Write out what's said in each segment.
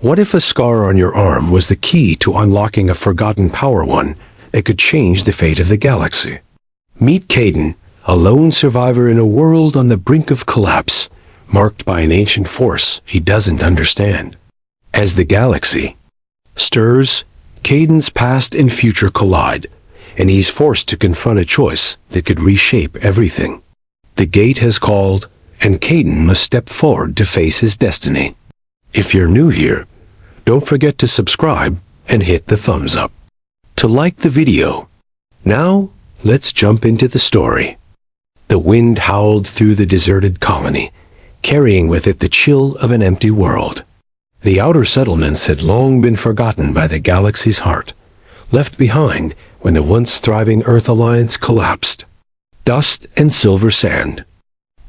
What if a scar on your arm was the key to unlocking a forgotten power one that could change the fate of the galaxy? Meet Caden, a lone survivor in a world on the brink of collapse, marked by an ancient force he doesn't understand. As the galaxy stirs, Caden's past and future collide, and he's forced to confront a choice that could reshape everything. The gate has called, and Caden must step forward to face his destiny. If you're new here, don't forget to subscribe and hit the thumbs up to like the video. Now, let's jump into the story. The wind howled through the deserted colony, carrying with it the chill of an empty world. The outer settlements had long been forgotten by the galaxy's heart, left behind when the once thriving Earth Alliance collapsed. Dust and silver sand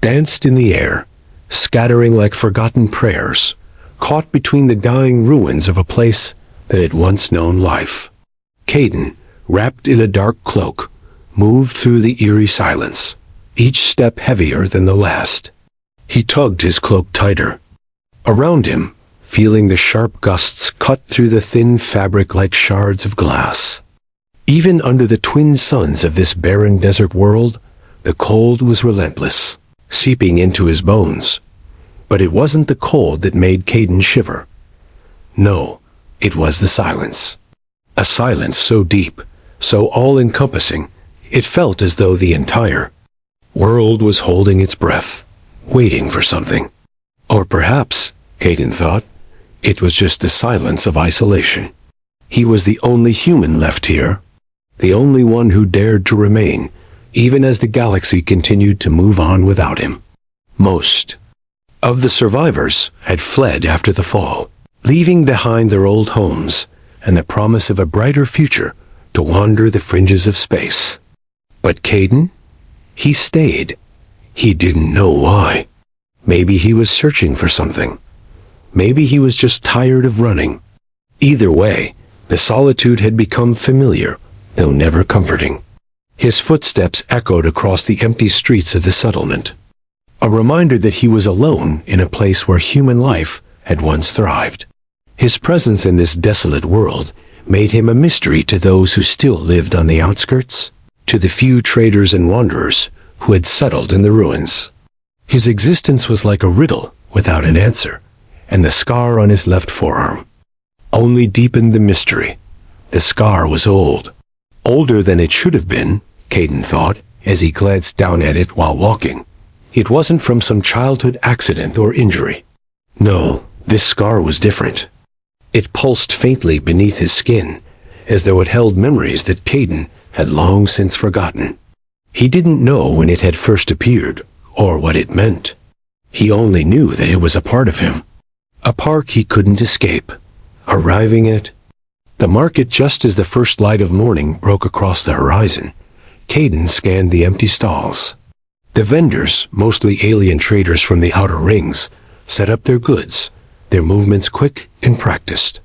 danced in the air, scattering like forgotten prayers, caught between the dying ruins of a place that had once known life. Caden, wrapped in a dark cloak, moved through the eerie silence, each step heavier than the last. He tugged his cloak tighter. Around him, feeling the sharp gusts cut through the thin fabric like shards of glass. Even under the twin suns of this barren desert world, the cold was relentless, seeping into his bones. But it wasn't the cold that made Caden shiver. No, it was the silence. A silence so deep, so all-encompassing, it felt as though the entire world was holding its breath, waiting for something. Or perhaps, Caden thought, it was just the silence of isolation. He was the only human left here, the only one who dared to remain, even as the galaxy continued to move on without him. Most of the survivors had fled after the fall, leaving behind their old homes and the promise of a brighter future to wander the fringes of space. But Caden? He stayed. He didn't know why. Maybe he was searching for something. Maybe he was just tired of running. Either way, the solitude had become familiar, though never comforting. His footsteps echoed across the empty streets of the settlement, a reminder that he was alone in a place where human life had once thrived. His presence in this desolate world made him a mystery to those who still lived on the outskirts, to the few traders and wanderers who had settled in the ruins. His existence was like a riddle without an answer, and the scar on his left forearm only deepened the mystery. The scar was old. Older than it should have been, Caden thought, as he glanced down at it while walking. It wasn't from some childhood accident or injury. No, this scar was different. It pulsed faintly beneath his skin, as though it held memories that Caden had long since forgotten. He didn't know when it had first appeared, or what it meant. He only knew that it was a part of him. A part he couldn't escape. Arriving at the market just as the first light of morning broke across the horizon, Caden scanned the empty stalls. The vendors, mostly alien traders from the outer rings, set up their goods, their movements quick and practiced.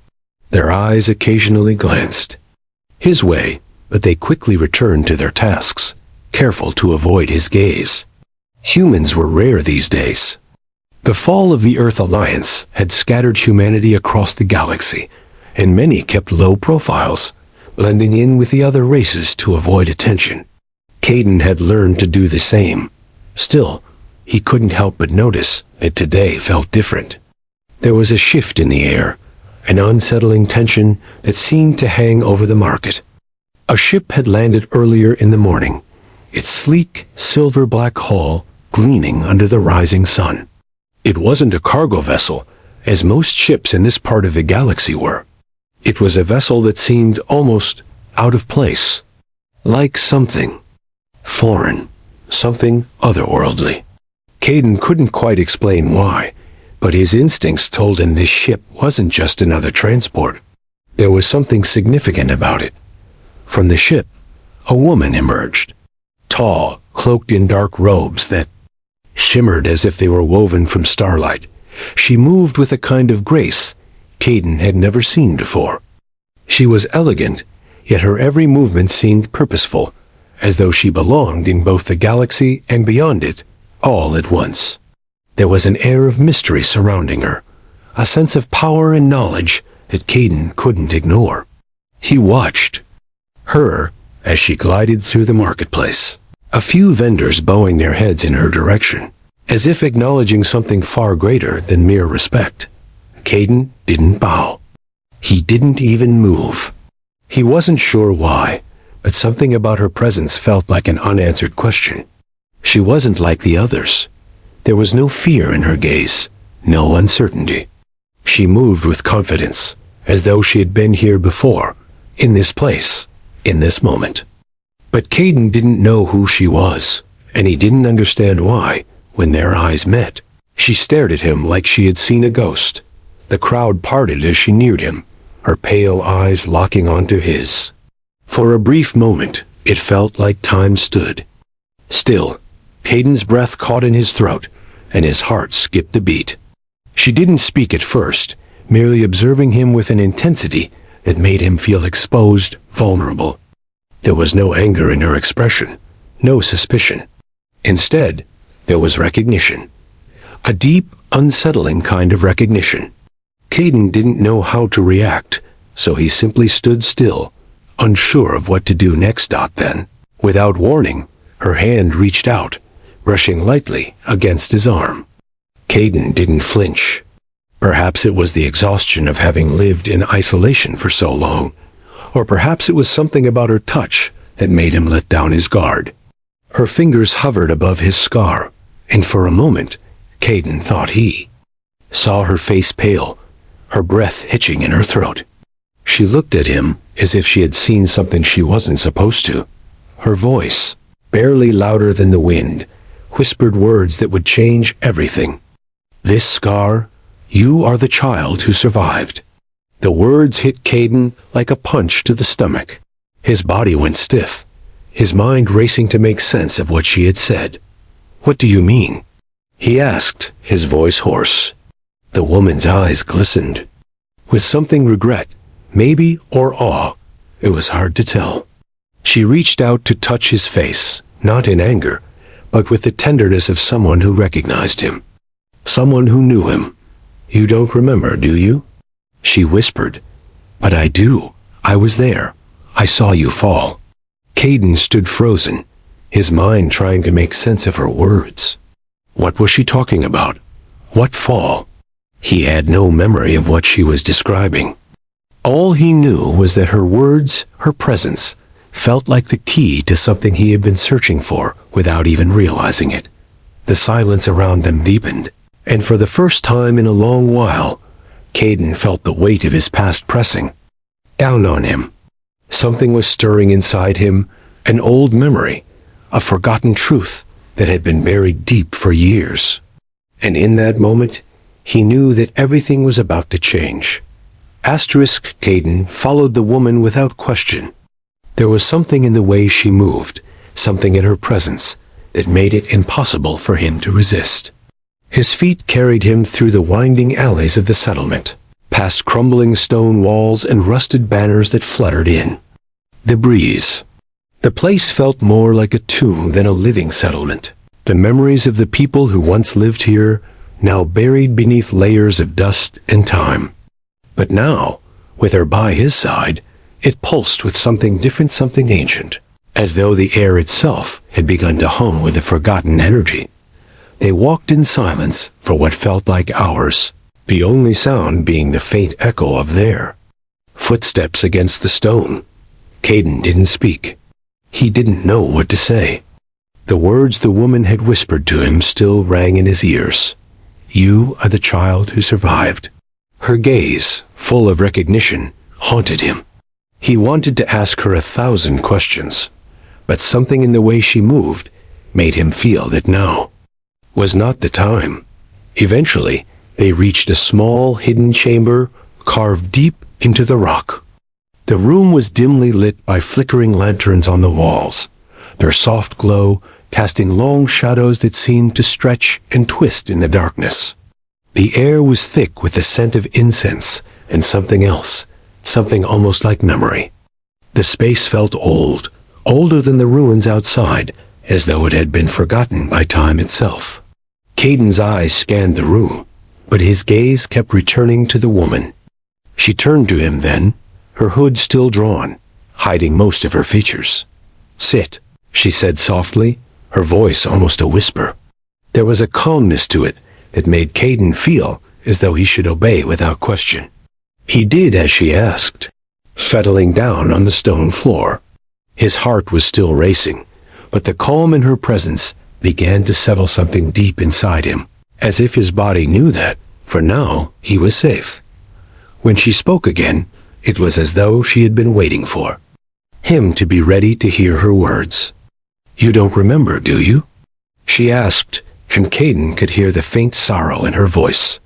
Their eyes occasionally glanced his way, but they quickly returned to their tasks, careful to avoid his gaze. Humans were rare these days. The fall of the Earth Alliance had scattered humanity across the galaxy, and many kept low profiles, blending in with the other races to avoid attention. Caden had learned to do the same. Still, he couldn't help but notice that today felt different. There was a shift in the air, an unsettling tension that seemed to hang over the market. A ship had landed earlier in the morning, its sleek, silver-black hull gleaming under the rising sun. It wasn't a cargo vessel, as most ships in this part of the galaxy were. It was a vessel that seemed almost out of place, like something foreign, something otherworldly. Caden couldn't quite explain why, but his instincts told him this ship wasn't just another transport. There was something significant about it. From the ship, a woman emerged, tall, cloaked in dark robes that shimmered as if they were woven from starlight. She moved with a kind of grace Caden had never seen before. She was elegant, yet her every movement seemed purposeful, as though she belonged in both the galaxy and beyond it, all at once. There was an air of mystery surrounding her, a sense of power and knowledge that Caden couldn't ignore. He watched her as she glided through the marketplace, a few vendors bowing their heads in her direction, as if acknowledging something far greater than mere respect. Caden didn't bow. He didn't even move. He wasn't sure why, but something about her presence felt like an unanswered question. She wasn't like the others. There was no fear in her gaze, no uncertainty. She moved with confidence, as though she had been here before, in this place, in this moment. But Caden didn't know who she was, and he didn't understand why. When their eyes met, she stared at him like she had seen a ghost. The crowd parted as she neared him, her pale eyes locking onto his. For a brief moment, it felt like time stood still. Caden's breath caught in his throat, and his heart skipped a beat. She didn't speak at first, merely observing him with an intensity that made him feel exposed, vulnerable. There was no anger in her expression, no suspicion. Instead, there was recognition. A deep, unsettling kind of recognition. Caden didn't know how to react, so he simply stood still, unsure of what to do next. Then, without warning, her hand reached out, brushing lightly against his arm. Caden didn't flinch. Perhaps it was the exhaustion of having lived in isolation for so long, or perhaps it was something about her touch that made him let down his guard. Her fingers hovered above his scar, and for a moment, Caden thought he saw her face pale, her breath hitching in her throat. She looked at him as if she had seen something she wasn't supposed to. Her voice, barely louder than the wind, whispered words that would change everything. "This scar, you are the child who survived." The words hit Caden like a punch to the stomach. His body went stiff, his mind racing to make sense of what she had said. "What do you mean?" he asked, his voice hoarse. The woman's eyes glistened, with something regret, maybe, or awe. It was hard to tell. She reached out to touch his face, not in anger, but with the tenderness of someone who recognized him. Someone who knew him. "You don't remember, do you?" she whispered. "But I do. I was there. I saw you fall." Caden stood frozen, his mind trying to make sense of her words. What was she talking about? What fall? He had no memory of what she was describing. All he knew was that her words, her presence, felt like the key to something he had been searching for without even realizing it. The silence around them deepened, and for the first time in a long while, Caden felt the weight of his past pressing down on him. Something was stirring inside him, an old memory, a forgotten truth that had been buried deep for years. And in that moment, he knew that everything was about to change. Caden followed the woman without question. There was something in the way she moved, something in her presence, that made it impossible for him to resist. His feet carried him through the winding alleys of the settlement, past crumbling stone walls and rusted banners that fluttered in the breeze. The place felt more like a tomb than a living settlement. The memories of the people who once lived here, now buried beneath layers of dust and time. But now, with her by his side, it pulsed with something different, something ancient, as though the air itself had begun to hum with a forgotten energy. They walked in silence for what felt like hours, the only sound being the faint echo of their footsteps against the stone. Caden didn't speak. He didn't know what to say. The words the woman had whispered to him still rang in his ears. "You are the child who survived." Her gaze, full of recognition, haunted him. He wanted to ask her 1,000 questions, but something in the way she moved made him feel that now was not the time. Eventually, they reached a small, hidden chamber carved deep into the rock. The room was dimly lit by flickering lanterns on the walls, their soft glow casting long shadows that seemed to stretch and twist in the darkness. The air was thick with the scent of incense and something else, something almost like memory. The space felt old, older than the ruins outside, as though it had been forgotten by time itself. Caden's eyes scanned the room, but his gaze kept returning to the woman. She turned to him then, her hood still drawn, hiding most of her features. "Sit," she said softly, her voice almost a whisper. There was a calmness to it that made Caden feel as though he should obey without question. He did as she asked, settling down on the stone floor. His heart was still racing, but the calm in her presence began to settle something deep inside him, as if his body knew that, for now, he was safe. When she spoke again, it was as though she had been waiting for him to be ready to hear her words. "You don't remember, do you?" she asked, and Caden could hear the faint sorrow in her voice.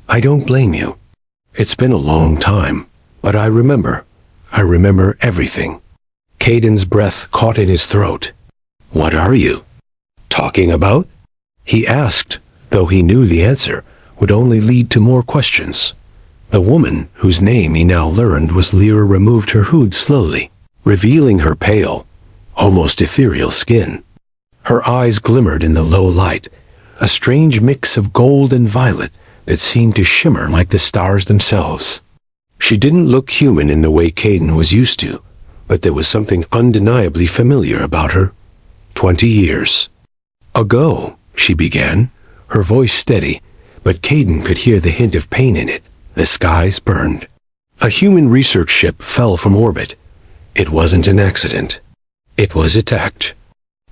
"I don't blame you. It's been a long time, but I remember. I remember everything." Caden's breath caught in his throat. "What are you talking about?" he asked, though he knew the answer would only lead to more questions. The woman, whose name he now learned was Lyra, removed her hood slowly, revealing her pale, almost ethereal skin. Her eyes glimmered in the low light, a strange mix of gold and violet that seemed to shimmer like the stars themselves. She didn't look human in the way Caden was used to, but there was something undeniably familiar about her. 20 years ago, she began, her voice steady, but Caden could hear the hint of pain in it. The skies burned. A human research ship fell from orbit. It wasn't an accident. It was attacked.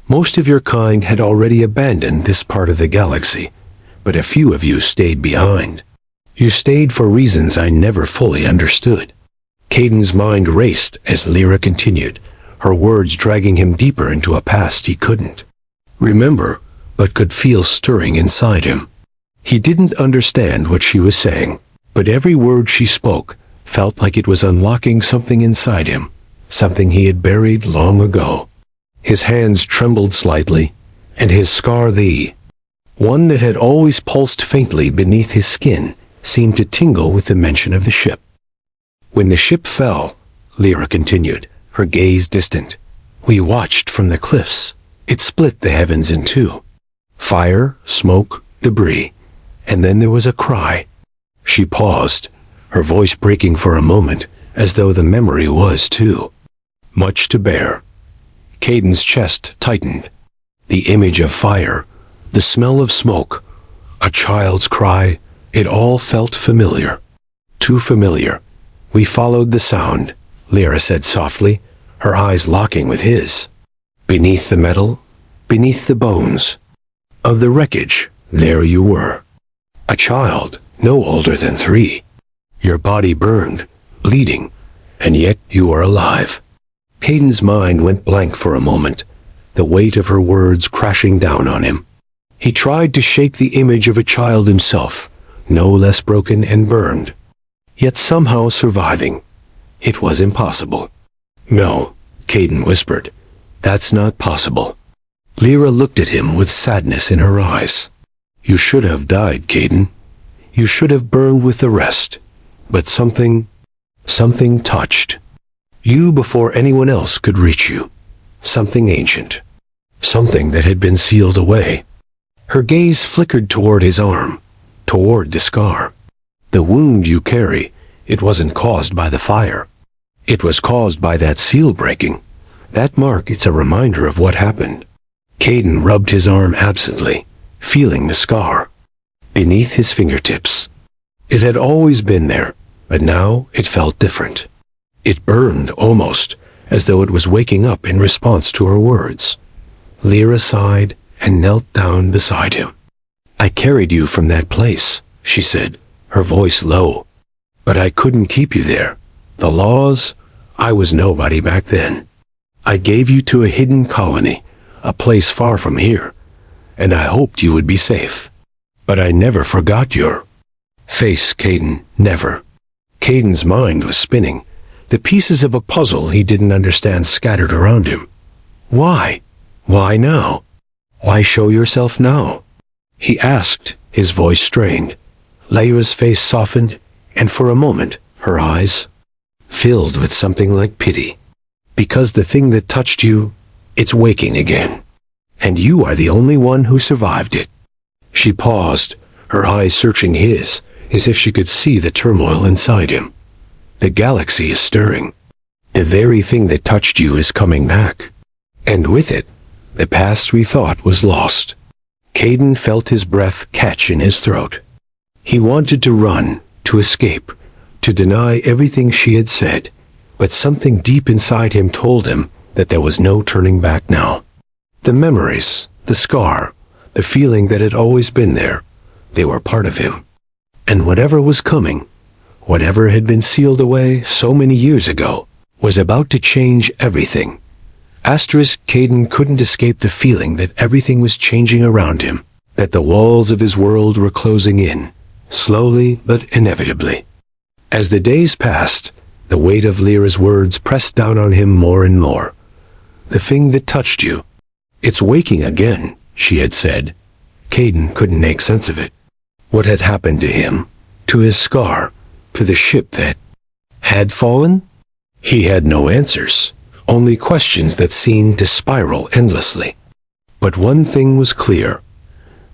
Most of your kind had already abandoned this part of the galaxy, but a few of you stayed behind. You stayed for reasons I never fully understood. Caden's mind raced as Lyra continued, her words dragging him deeper into a past he couldn't remember, but could feel stirring inside him. He didn't understand what she was saying, but every word she spoke felt like it was unlocking something inside him, something he had buried long ago. His hands trembled slightly, and his scar, the one that had always pulsed faintly beneath his skin, seemed to tingle with the mention of the ship. "When the ship fell," Lyra continued, her gaze distant, "we watched from the cliffs. It split the heavens in two. Fire, smoke, debris, and then there was a cry." She paused, her voice breaking for a moment, as though the memory was too much to bear. Caden's chest tightened. The image of fire, the smell of smoke, a child's cry, it all felt familiar. Too familiar. "We followed the sound," Lyra said softly, her eyes locking with his. "Beneath the metal, beneath the bones of the wreckage, there you were. A child, no older than 3. Your body burned, bleeding, and yet you were alive." Caden's mind went blank for a moment, the weight of her words crashing down on him. He tried to shake the image of a child himself, no less broken and burned, yet somehow surviving. It was impossible. "No," Caden whispered. "That's not possible." Lyra looked at him with sadness in her eyes. "You should have died, Caden. You should have burned with the rest. But something touched you before anyone else could reach you. Something ancient. Something that had been sealed away." Her gaze flickered toward his arm, toward the scar. "The wound you carry, it wasn't caused by the fire. It was caused by that seal breaking. That mark, it's a reminder of what happened." Caden rubbed his arm absently, feeling the scar beneath his fingertips. It had always been there, but now it felt different. It burned almost, as though it was waking up in response to her words. Lyra sighed and knelt down beside him. "I carried you from that place," she said, her voice low. "But I couldn't keep you there. The laws, I was nobody back then. I gave you to a hidden colony, a place far from here, and I hoped you would be safe. But I never forgot your face, Caden, never." Caden's mind was spinning, the pieces of a puzzle he didn't understand scattered around him. "Why? Why now? Why show yourself now?" he asked, his voice strained. Lyra's face softened, and for a moment, her eyes filled with something like pity. "Because the thing that touched you, it's waking again. And you are the only one who survived it." She paused, her eyes searching his, as if she could see the turmoil inside him. The galaxy is stirring. The very thing that touched you is coming back. And with it, the past we thought was lost. Caden felt his breath catch in his throat. He wanted to run, to escape, to deny everything she had said, but something deep inside him told him that there was no turning back now. The memories, the scar, the feeling that had always been there, they were part of him. And whatever was coming, whatever had been sealed away so many years ago, was about to change everything. Caden couldn't escape the feeling that everything was changing around him, that the walls of his world were closing in, slowly but inevitably. As the days passed, the weight of Lyra's words pressed down on him more and more. The thing that touched you. It's waking again, she had said. Caden couldn't make sense of it. What had happened to him, to his scar, to the ship that had fallen? He had no answers, only questions that seemed to spiral endlessly. But one thing was clear.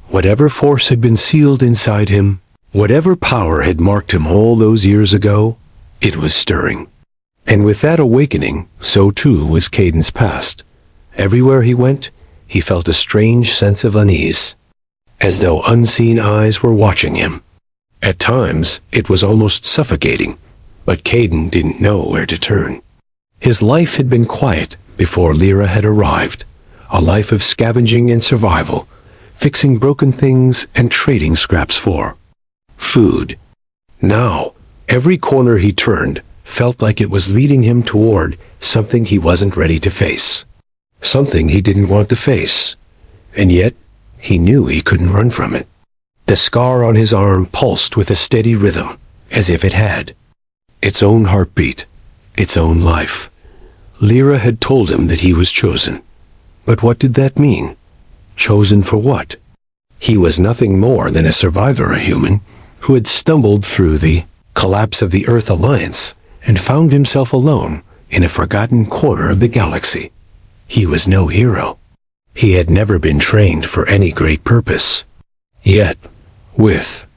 Whatever force had been sealed inside him, whatever power had marked him all those years ago, it was stirring. And with that awakening, so too was Caden's past. Everywhere he went, he felt a strange sense of unease, as though unseen eyes were watching him. At times, it was almost suffocating, but Caden didn't know where to turn. His life had been quiet before Lyra had arrived, a life of scavenging and survival, fixing broken things and trading scraps for food. Now, every corner he turned felt like it was leading him toward something he wasn't ready to face. Something he didn't want to face, and yet he knew he couldn't run from it. The scar on his arm pulsed with a steady rhythm, as if it had its own heartbeat, its own life. Lyra had told him that he was chosen. But what did that mean? Chosen for what? He was nothing more than a survivor, a human, who had stumbled through the collapse of the Earth Alliance and found himself alone in a forgotten corner of the galaxy. He was no hero. He had never been trained for any great purpose. Yet, with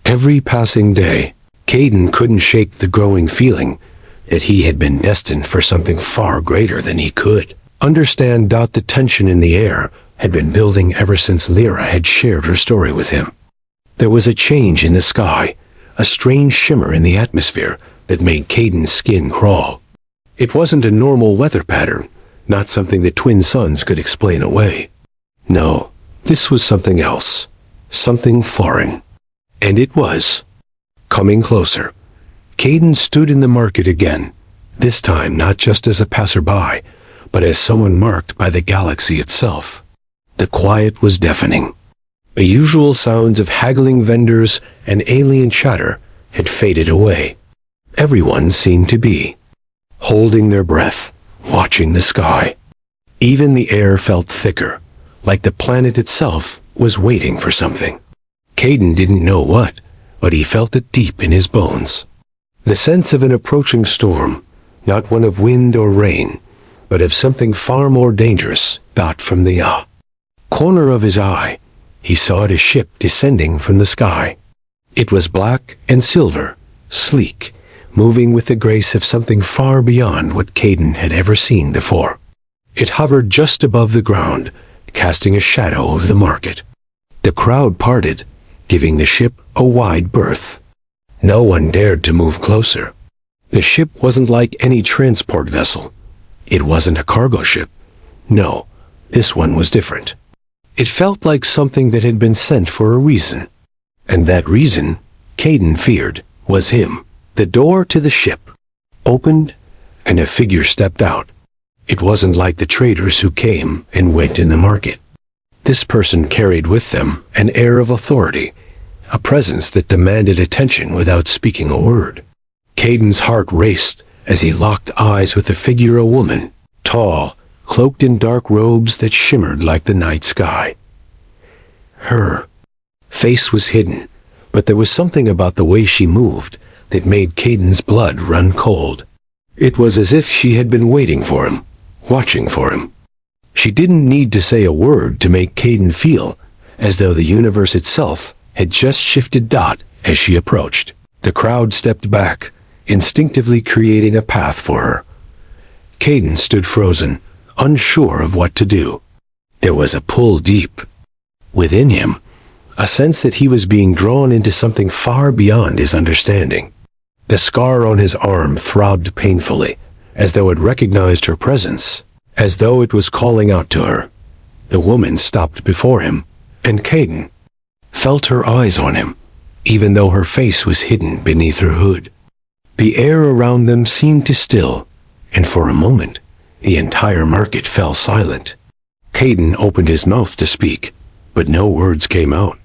every passing day, Caden couldn't shake the growing feeling that he had been destined for something far greater than he could understand. The tension in the air had been building ever since Lyra had shared her story with him. There was a change in the sky, a strange shimmer in the atmosphere that made Caden's skin crawl. It wasn't a normal weather pattern, not something the twin suns could explain away. No, this was something else, something foreign. And it was coming closer. Caden stood in the market again, this time not just as a passerby, but as someone marked by the galaxy itself. The quiet was deafening. The usual sounds of haggling vendors and alien chatter had faded away. Everyone seemed to be holding their breath, watching the sky. Even the air felt thicker, like the planet itself was waiting for something. Caden didn't know what, but he felt it deep in his bones. The sense of an approaching storm, not one of wind or rain, but of something far more dangerous, got from the corner of his eye. He saw a ship descending from the sky. It was black and silver, sleek, moving with the grace of something far beyond what Caden had ever seen before. It hovered just above the ground, casting a shadow over the market. The crowd parted, giving the ship a wide berth. No one dared to move closer. The ship wasn't like any transport vessel. It wasn't a cargo ship. No, this one was different. It felt like something that had been sent for a reason. And that reason, Caden feared, was him. The door to the ship opened, and a figure stepped out. It wasn't like the traders who came and went in the market. This person carried with them an air of authority, a presence that demanded attention without speaking a word. Caden's heart raced as he locked eyes with the figure, a woman, tall, cloaked in dark robes that shimmered like the night sky. Her face was hidden, but there was something about the way she moved that made Caden's blood run cold. It was as if she had been waiting for him, watching for him. She didn't need to say a word to make Caden feel as though the universe itself had just shifted dot as she approached. The crowd stepped back, instinctively creating a path for her. Caden stood frozen, unsure of what to do. There was a pull deep within him, a sense that he was being drawn into something far beyond his understanding. The scar on his arm throbbed painfully, as though it recognized her presence, as though it was calling out to her. The woman stopped before him, and Caden felt her eyes on him, even though her face was hidden beneath her hood. The air around them seemed to still, and for a moment, the entire market fell silent. Caden opened his mouth to speak, but no words came out.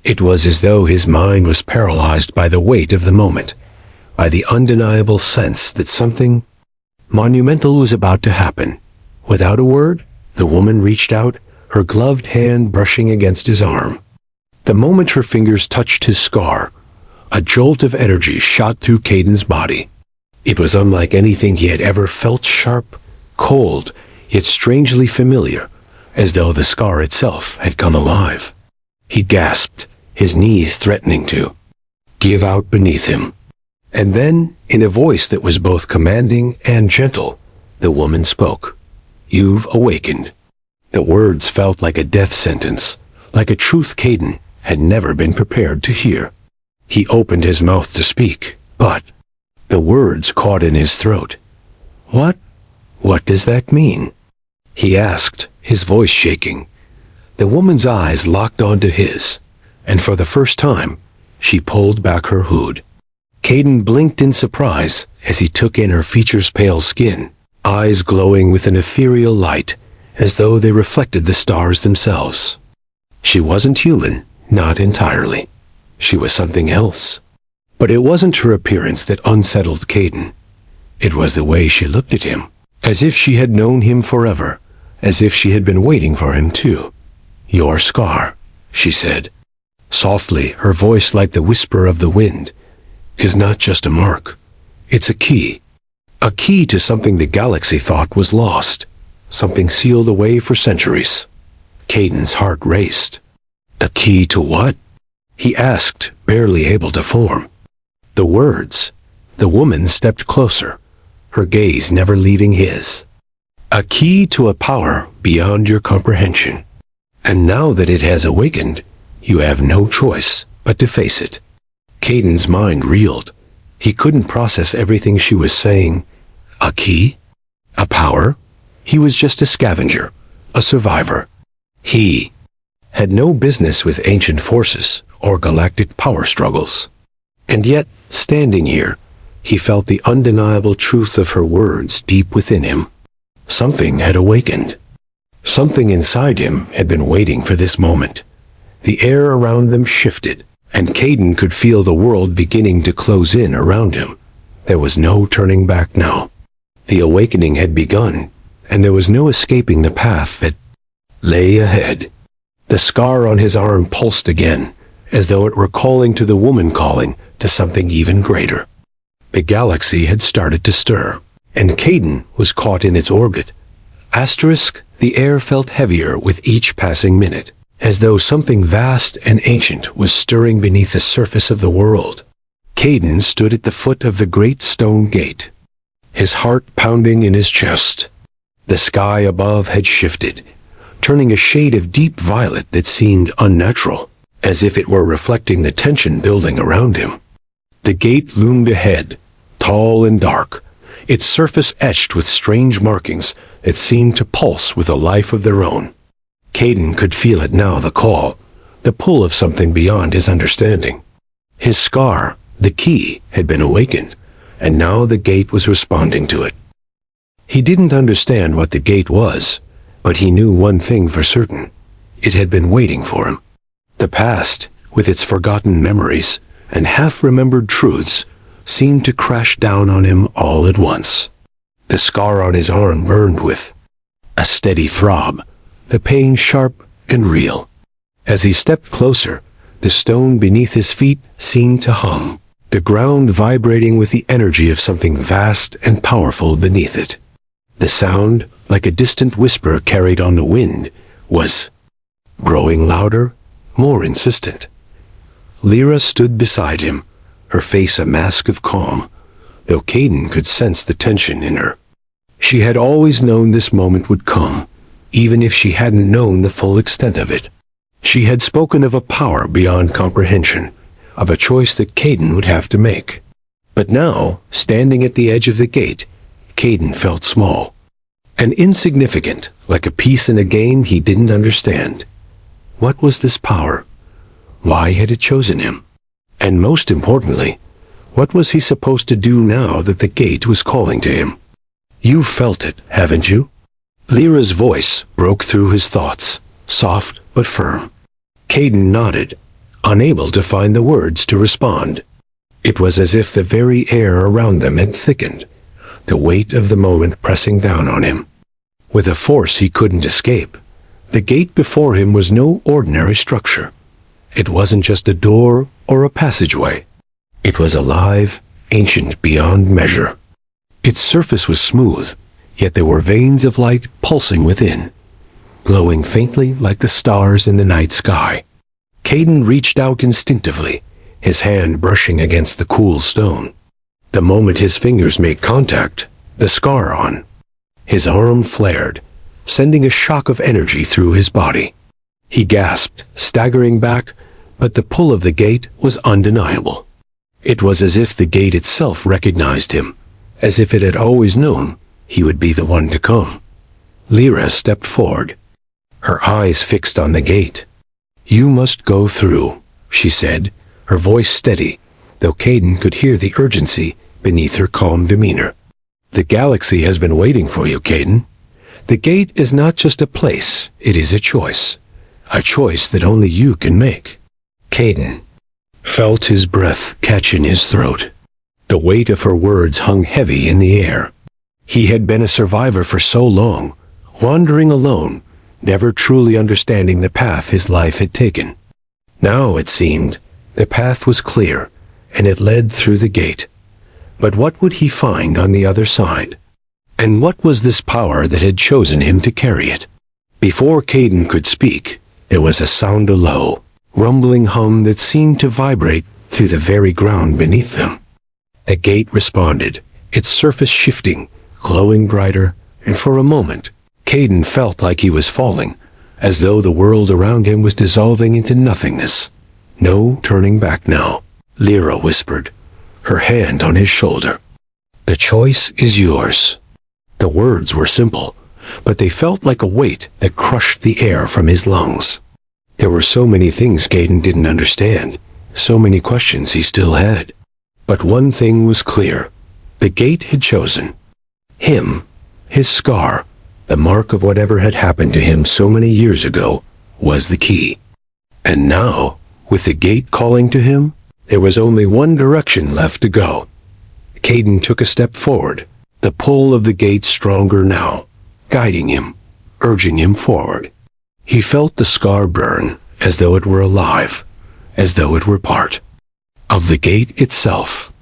It was as though his mind was paralyzed by the weight of the moment, by the undeniable sense that something monumental was about to happen. Without a word, the woman reached out, her gloved hand brushing against his arm. The moment her fingers touched his scar, a jolt of energy shot through Caden's body. It was unlike anything he had ever felt, sharp, cold, yet strangely familiar, as though the scar itself had come alive. He gasped, his knees threatening to give out beneath him. And then, in a voice that was both commanding and gentle, the woman spoke. "You've awakened." The words felt like a death sentence, like a truth Caden had never been prepared to hear. He opened his mouth to speak, but the words caught in his throat. What does that mean?" he asked, his voice shaking. The woman's eyes locked onto his, and for the first time, she pulled back her hood. Caden blinked in surprise as he took in her features' pale skin, eyes glowing with an ethereal light, as though they reflected the stars themselves. She wasn't human, not entirely. She was something else. But it wasn't her appearance that unsettled Caden. It was the way she looked at him, as if she had known him forever, as if she had been waiting for him too. "Your scar," she said. Softly, her voice like the whisper of the wind, "is not just a mark. It's a key. A key to something the galaxy thought was lost, something sealed away for centuries." Caden's heart raced. "A key to what?" he asked, barely able to form the words. The woman stepped closer, her gaze never leaving his. "A key to a power beyond your comprehension. And now that it has awakened, you have no choice but to face it." Caden's mind reeled. He couldn't process everything she was saying. A key? A power? He was just a scavenger, a survivor. He had no business with ancient forces or galactic power struggles. And yet, standing here, he felt the undeniable truth of her words deep within him. Something had awakened. Something inside him had been waiting for this moment. The air around them shifted, and Caden could feel the world beginning to close in around him. There was no turning back now. The awakening had begun, and there was no escaping the path that lay ahead. The scar on his arm pulsed again, as though it were calling to the woman calling to something even greater. The galaxy had started to stir, and Caden was caught in its orbit. The air felt heavier with each passing minute, as though something vast and ancient was stirring beneath the surface of the world. Caden stood at the foot of the great stone gate, his heart pounding in his chest. The sky above had shifted, turning a shade of deep violet that seemed unnatural, as if it were reflecting the tension building around him. The gate loomed ahead, tall and dark, its surface etched with strange markings that seemed to pulse with a life of their own. Caden could feel it now, the call, the pull of something beyond his understanding. His scar, the key, had been awakened, and now the gate was responding to it. He didn't understand what the gate was, but he knew one thing for certain. It had been waiting for him. The past, with its forgotten memories and half-remembered truths, seemed to crash down on him all at once. The scar on his arm burned with a steady throb, the pain sharp and real. As he stepped closer, the stone beneath his feet seemed to hum, the ground vibrating with the energy of something vast and powerful beneath it. The sound, like a distant whisper carried on the wind, was growing louder, more insistent. Lyra stood beside him, her face a mask of calm, though Caden could sense the tension in her. She had always known this moment would come, even if she hadn't known the full extent of it. She had spoken of a power beyond comprehension, of a choice that Caden would have to make. But now, standing at the edge of the gate, Caden felt small and insignificant, like a piece in a game he didn't understand. What was this power? Why had it chosen him? And most importantly, what was he supposed to do now that the gate was calling to him? "You've felt it, haven't you?" Lyra's voice broke through his thoughts, soft but firm. Caden nodded, unable to find the words to respond. It was as if the very air around them had thickened, the weight of the moment pressing down on him. With a force he couldn't escape, the gate before him was no ordinary structure. It wasn't just a door or a passageway. It was alive, ancient beyond measure. Its surface was smooth, yet there were veins of light pulsing within, glowing faintly like the stars in the night sky. Caden reached out instinctively, his hand brushing against the cool stone. The moment his fingers made contact, the scar on his arm flared, sending a shock of energy through his body. He gasped, staggering back, but the pull of the gate was undeniable. It was as if the gate itself recognized him, as if it had always known he would be the one to come. Lyra stepped forward, her eyes fixed on the gate. "You must go through," she said, her voice steady, though Caden could hear the urgency beneath her calm demeanor. "The galaxy has been waiting for you, Caden. The gate is not just a place, it is a choice that only you can make." Caden felt his breath catch in his throat. The weight of her words hung heavy in the air. He had been a survivor for so long, wandering alone, never truly understanding the path his life had taken. Now, it seemed, the path was clear, and it led through the gate. But what would he find on the other side? And what was this power that had chosen him to carry it? Before Caden could speak, there was a sound, a low, rumbling hum that seemed to vibrate through the very ground beneath them. The gate responded, its surface shifting, glowing brighter, and for a moment, Caden felt like he was falling, as though the world around him was dissolving into nothingness. "No turning back now," Lyra whispered, her hand on his shoulder. "The choice is yours." The words were simple, but they felt like a weight that crushed the air from his lungs. There were so many things Caden didn't understand, so many questions he still had. But one thing was clear. The gate had chosen him. His scar, the mark of whatever had happened to him so many years ago, was the key. And now, with the gate calling to him, there was only one direction left to go. Caden took a step forward, the pull of the gate stronger now, guiding him, urging him forward. He felt the scar burn as though it were alive, as though it were part of the gate itself.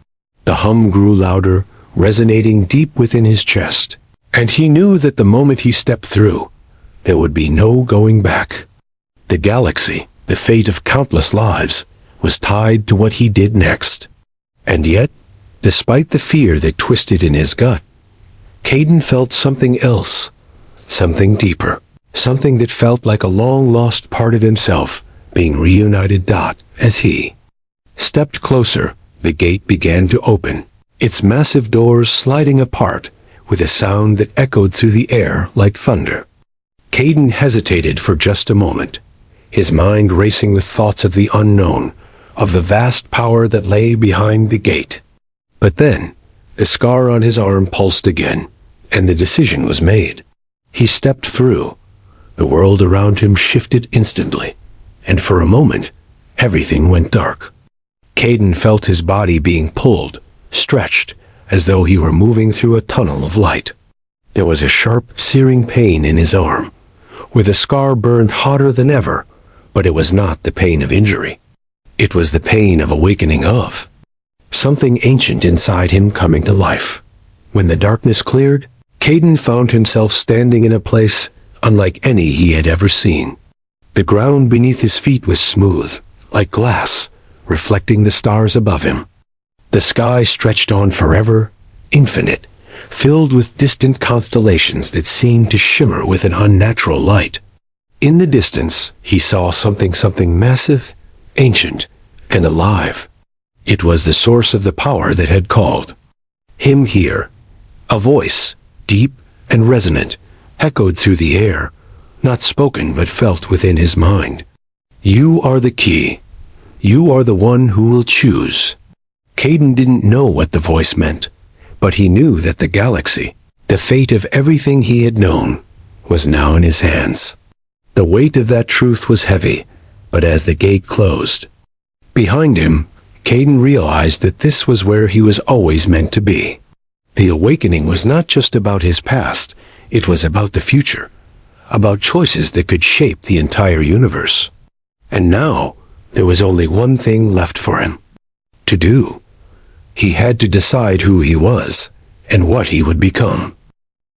The hum grew louder, resonating deep within his chest, and he knew that the moment he stepped through, there would be no going back. The galaxy, the fate of countless lives, was tied to what he did next. And yet, despite the fear that twisted in his gut, Caden felt something else, something deeper, something that felt like a long-lost part of himself being reunited as he stepped closer. The gate began to open, its massive doors sliding apart with a sound that echoed through the air like thunder. Caden hesitated for just a moment, his mind racing with thoughts of the unknown, of the vast power that lay behind the gate. But then, the scar on his arm pulsed again, and the decision was made. He stepped through. The world around him shifted instantly, and for a moment, everything went dark. Caden felt his body being pulled, stretched, as though he were moving through a tunnel of light. There was a sharp, searing pain in his arm, where the scar burned hotter than ever, but it was not the pain of injury. It was the pain of awakening of something ancient inside him coming to life. When the darkness cleared, Caden found himself standing in a place unlike any he had ever seen. The ground beneath his feet was smooth, like glass, reflecting the stars above him. The sky stretched on forever, infinite, filled with distant constellations that seemed to shimmer with an unnatural light. In the distance, he saw something massive, ancient, and alive. It was the source of the power that had called him here. A voice, deep and resonant, echoed through the air, not spoken but felt within his mind. You are the key. You are the one who will choose. Caden didn't know what the voice meant, but he knew that the galaxy, the fate of everything he had known, was now in his hands. The weight of that truth was heavy, but as the gate closed behind him, Caden realized that this was where he was always meant to be. The awakening was not just about his past, it was about the future, about choices that could shape the entire universe. And now, there was only one thing left for him to do. He had to decide who he was and what he would become.